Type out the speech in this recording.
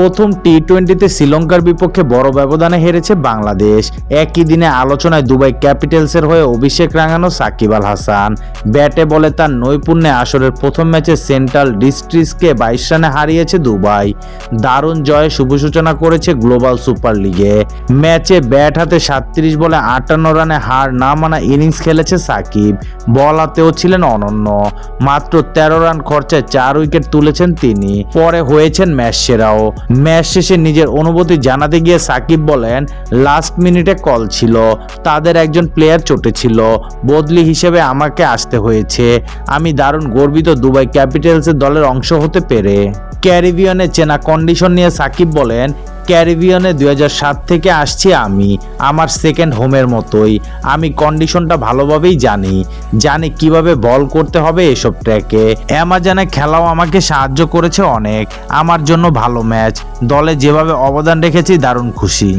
প্রথম টি-20তে শ্রীলঙ্কার বিপক্ষে বড় ব্যবধানে হেরেছে বাংলাদেশ। একই দিনে আলোচনায় দুবাই ক্যাপিটালসের হয়ে অভিষেক রাঙানো সাকিব আল হাসান। ব্যাটে বলে তার নৈপুণ্যে আসরের প্রথম ম্যাচে সেন্ট্রাল ডিস্ট্রিক্টসকে 22 রানে হারিয়েছে দুবাই। দারুণ জয়ে শুভ সূচনা করেছে গ্লোবাল সুপার লিগে। ম্যাচে ব্যাট হাতে 37 বলে 58 রানে হার না মানা ইনিংস খেলেছে সাকিব। বল হাতেও ছিলেন অনন্য। মাত্র 13 রান খরচায় 4 উইকেট তুলেছেন তিনি। পরে হয়েছেন ম্যাচ সেরাও। ম্যাচ শেষে নিজের অনুভূতি জানাতে গিয়ে সাকিব বলেন, লাস্ট মিনিটে কল ছিল, তাদের একজন প্লেয়ার চোটে ছিল, বদলি হিসেবে আমাকে আসতে হয়েছে। আমি দারুণ গর্বিত দুবাই ক্যাপিটালসের দলের অংশ হতে পেরে। ক্যারিবিয়ানে চেনা কন্ডিশন নিয়ে সাকিব বলেন, ক্যারিবিয়ানে 2007 থেকে আসছি আমি, আমার সেকেন্ড হোমের মতোই। আমি কন্ডিশনটা ভালোভাবেই জানি কিভাবে বল করতে হবে এসব ট্র্যাকে। অ্যামাজনে খেলাও আমাকে সাহায্য করেছে অনেক। আমার জন্য ভালো ম্যাচ, দলে যেভাবে অবদান রেখেছি দারুণ খুশি।